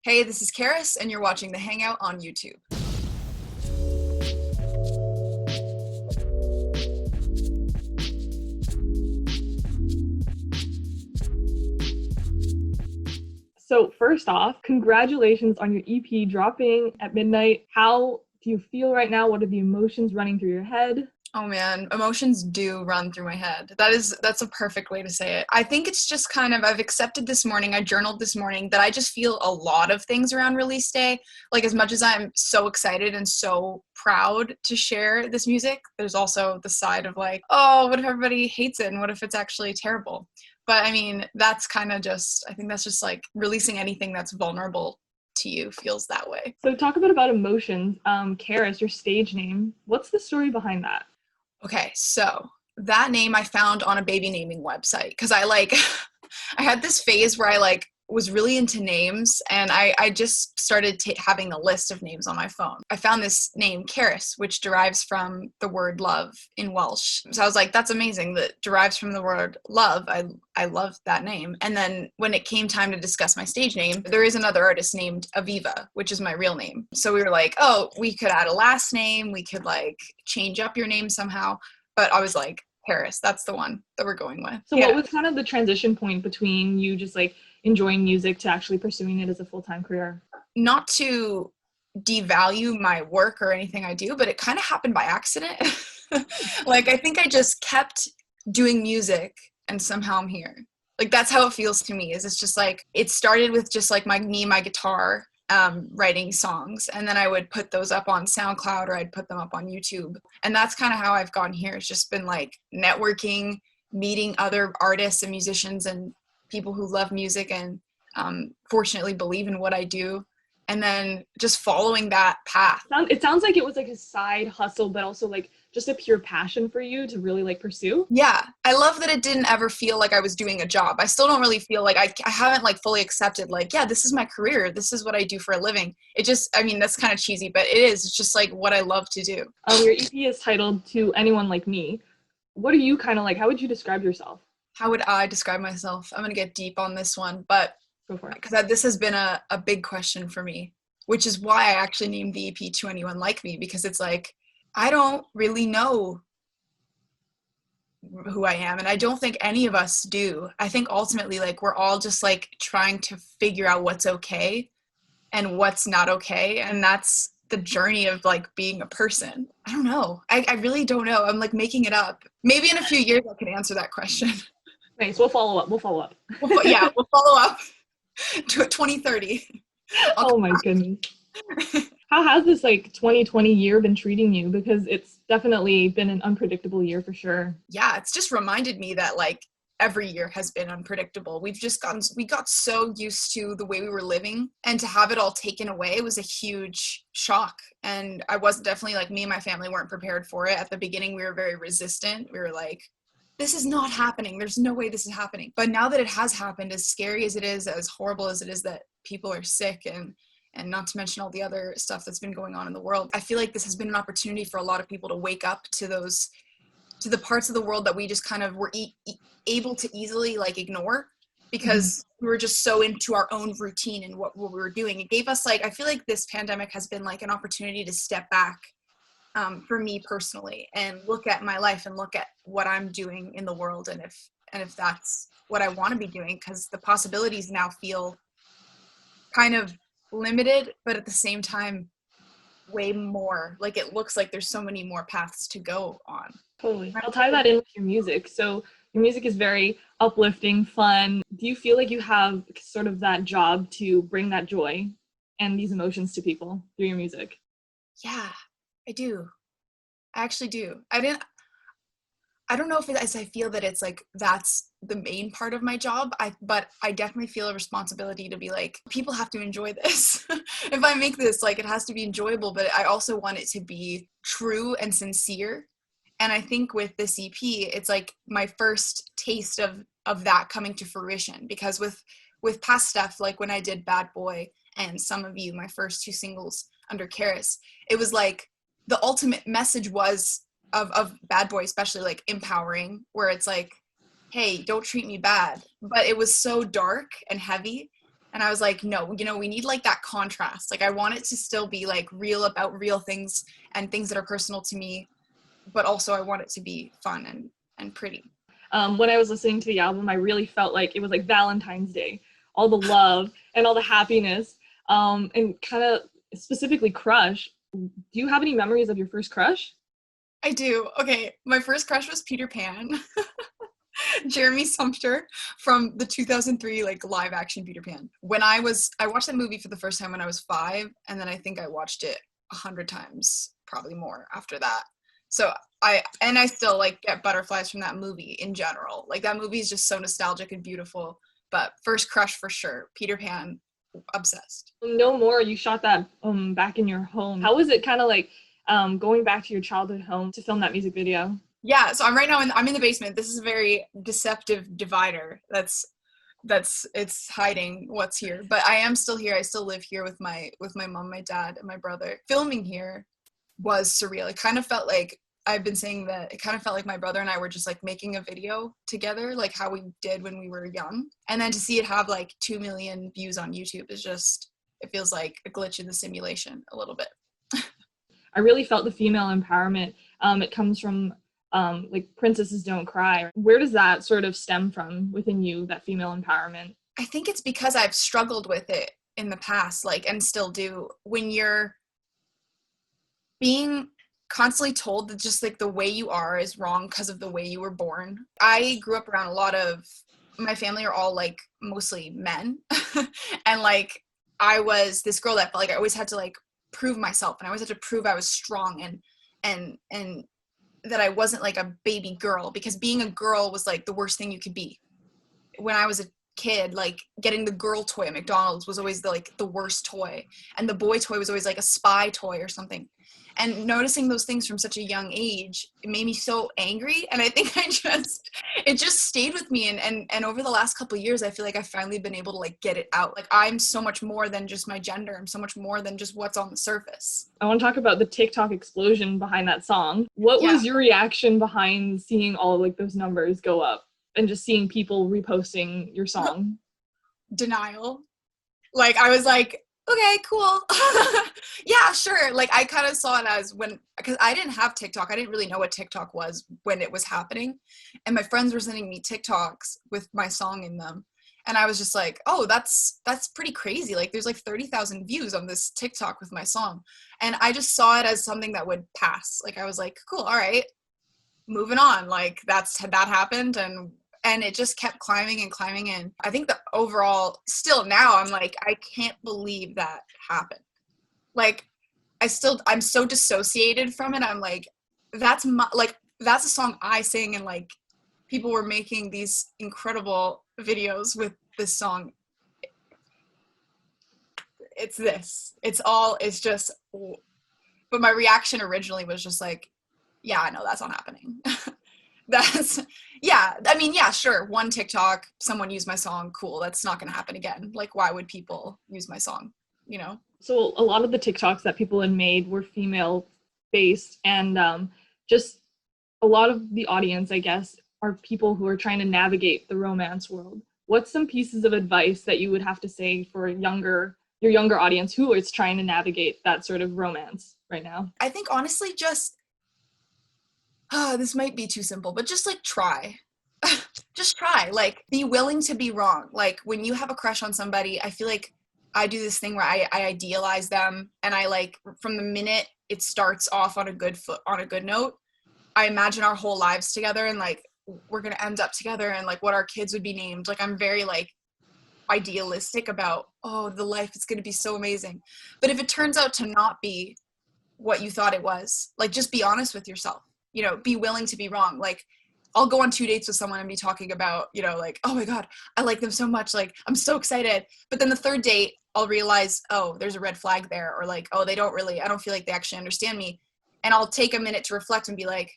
Hey, this is CARYS, and you're watching the Hangout on YouTube. So first off, congratulations on your EP dropping at midnight. How do you feel right now? What are the emotions running through your head? Oh man, emotions do run through my head. That's a perfect way to say it. I think it's just kind of, I've accepted this morning, I journaled this morning, that I just feel a lot of things around release day. Like, as much as I'm so excited and so proud to share this music, there's also the side of like, oh, what if everybody hates it? And what if it's actually terrible? But I mean, that's kind of just, I think that's just like releasing anything that's vulnerable to you feels that way. So talk a bit about emotions. Karis, your stage name. What's the story behind that? Okay, so that name I found on a baby naming website because I had this phase where I was really into names, and I just started having a list of names on my phone. I found this name, CARYS, which derives from the word love in Welsh. So I was like, that's amazing. That derives from the word love. I love that name. And then when it came time to discuss my stage name, there is another artist named Aviva, which is my real name. So we were like, oh, we could add a last name. We could change up your name somehow. But I was like, CARYS, that's the one that we're going with. So what was kind of the transition point between you just enjoying music to actually pursuing it as a full-time career? Not to devalue my work or anything I do, but it kind of happened by accident. I think I just kept doing music and somehow I'm here. That's how it feels to me. It's just it started with just my guitar, writing songs, and then I would put those up on SoundCloud or I'd put them up on YouTube. And that's kind of how I've gotten here. It's just been networking, meeting other artists and musicians and people who love music and fortunately believe in what I do, and then just following that path. It sounds like it was a side hustle, but also just a pure passion for you to really pursue. Yeah, I love that it didn't ever feel like I was doing a job. I still don't really feel I haven't fully accepted yeah, this is my career, this is what I do for a living. It just, I mean, that's kind of cheesy, but it's just what I love to do. Your EP is titled To Anyone Like Me. What are you kind of how would you describe yourself? How would I describe myself? I'm going to get deep on this one, but go for it. Because this has been a big question for me, which is why I actually named the EP To Anyone Like Me, because it's I don't really know who I am, and I don't think any of us do. I think ultimately we're all just trying to figure out what's okay and what's not okay, and that's the journey of being a person. I don't know. I really don't know. I'm making it up. Maybe in a few years I can answer that question. Thanks. We'll follow up. We'll follow up to 2030. Oh my goodness. How has this 2020 year been treating you? Because it's definitely been an unpredictable year for sure. Yeah, it's just reminded me that every year has been unpredictable. We got so used to the way we were living, and to have it all taken away was a huge shock. And I wasn't definitely me and my family weren't prepared for it. At the beginning, we were very resistant. We were this is not happening. There's no way this is happening. But now that it has happened, as scary as it is, as horrible as it is that people are sick, and not to mention all the other stuff that's been going on in the world, I feel this has been an opportunity for a lot of people to wake up to the parts of the world that we just kind of were able to easily ignore because we were just so into our own routine and what we were doing. It gave us I feel this pandemic has been an opportunity to step back, for me personally, and look at my life and look at what I'm doing in the world, and if that's what I want to be doing, because the possibilities now feel kind of limited, but at the same time way more it looks there's so many more paths to go on. Totally. I'll tie that in with your music. So your music is very uplifting, fun. Do you feel you have sort of that job to bring that joy and these emotions to people through your music? Yeah, I do. I actually do. I don't know if I feel that it's that's the main part of my job. But I definitely feel a responsibility to be people have to enjoy this. If I make this, it has to be enjoyable, but I also want it to be true and sincere. And I think with this EP, it's my first taste of that coming to fruition, because with past stuff, when I did Bad Boy and Some of You, my first two singles under CARYS, it was the ultimate message was of Bad Boy, especially empowering, where it's hey, don't treat me bad. But it was so dark and heavy And I was like, no, you know, we need like that contrast. Like I want it to still be like real, about real things and things that are personal to me, but also I want it to be fun and pretty. When I was listening to the album, I really felt like it was like Valentine's Day, all the love and all the happiness, and kind of specifically crush. Do you have any memories of your first crush? I do. Okay, my first crush was Peter Pan. Jeremy Sumpter from the 2003 like live action Peter Pan. I watched that movie for the first time when I was 5, and then I think I watched it 100 times, probably more after that. So I still like get butterflies from that movie in general. Like that movie is just so nostalgic and beautiful. But first crush for sure, Peter Pan, obsessed. No More, you shot that back in your home. How was it kind of like going back to your childhood home to film that music video? Yeah, so I'm right now I'm in the basement. This is a very deceptive divider. It's hiding what's here. But I am still here. I still live here with my mom, my dad, and my brother. Filming here was surreal. It kind of felt like I've been saying that it kind of felt like my brother and I were just like making a video together, like how we did when we were young. And then to see it have like 2 million views on YouTube is just, it feels like a glitch in the simulation a little bit. I really felt the female empowerment. It comes from like Princesses Don't Cry. Where does that sort of stem from within you, that female empowerment? I think it's because I've struggled with it in the past, like, and still do. When you're being constantly told that just like the way you are is wrong because of the way you were born. I grew up around a lot of, my family are all like mostly men. And like I was this girl that felt like I always had to like prove myself, and I always had to prove I was strong and that I wasn't like a baby girl, because being a girl was like the worst thing you could be. When I was a kid, like getting the girl toy at McDonald's was always the worst toy, and the boy toy was always like a spy toy or something. And noticing those things from such a young age, it made me so angry. And I think it just stayed with me. And over the last couple of years, I feel like I've finally been able to like get it out. Like I'm so much more than just my gender. I'm so much more than just what's on the surface. I want to talk about the TikTok explosion behind that song. What was your reaction behind seeing all like those numbers go up and just seeing people reposting your song? Denial. Like I was like, okay, cool. Yeah, sure. Like I kind of saw it as because I didn't have TikTok. I didn't really know what TikTok was when it was happening. And my friends were sending me TikToks with my song in them. And I was just like, oh, that's pretty crazy. Like there's like 30,000 views on this TikTok with my song. And I just saw it as something that would pass. Like I was like, cool, all right, moving on. Like that happened, and it just kept climbing and climbing. And I think that overall, still now, I'm like, I can't believe that happened. Like, I'm so dissociated from it. I'm like, that's a song I sing, and like, people were making these incredible videos with this song. It's just, but my reaction originally was just like, yeah, no, that's not happening. I mean, yeah, sure. One TikTok, someone used my song, cool. That's not going to happen again. Like, why would people use my song, you know? So a lot of the TikToks that people had made were female based, and just a lot of the audience, I guess, are people who are trying to navigate the romance world. What's some pieces of advice that you would have to say for your younger audience who is trying to navigate that sort of romance right now? I think honestly, just, this might be too simple, but just like try. Just try. Like, be willing to be wrong. Like, when you have a crush on somebody, I feel like I do this thing where I idealize them, and I like, from the minute it starts off on a good note, I imagine our whole lives together, and like we're gonna end up together, and like what our kids would be named. Like I'm very like idealistic about, oh, the life is gonna be so amazing. But if it turns out to not be what you thought it was, like just be honest with yourself. You know, be willing to be wrong. Like I'll go on 2 dates with someone and be talking about, you know, like, oh my God, I like them so much. Like, I'm so excited. But then the third date, I'll realize, oh, there's a red flag there. Or like, oh, I don't feel like they actually understand me. And I'll take a minute to reflect and be like,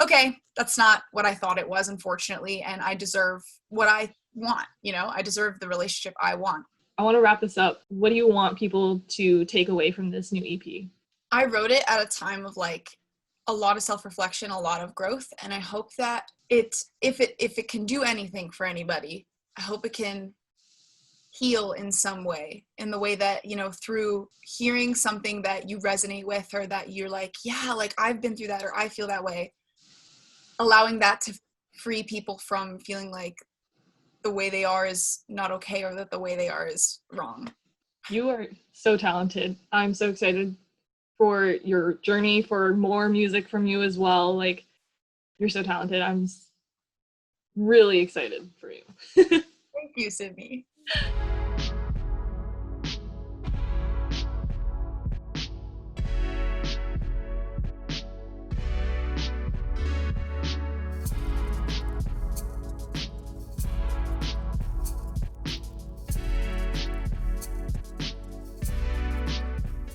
okay, that's not what I thought it was, unfortunately. And I deserve what I want. You know, I deserve the relationship I want. I want to wrap this up. What do you want people to take away from this new EP? I wrote it at a time of like a lot of self-reflection, a lot of growth. And I hope that if it can do anything for anybody, I hope it can heal in some way, in the way that, you know, through hearing something that you resonate with, or that you're like, yeah, like I've been through that, or I feel that way, allowing that to free people from feeling like the way they are is not okay, or that the way they are is wrong. You are so talented. I'm so excited for your journey, for more music from you as well. Like, you're so talented. I'm really excited for you. Thank you, Sydney.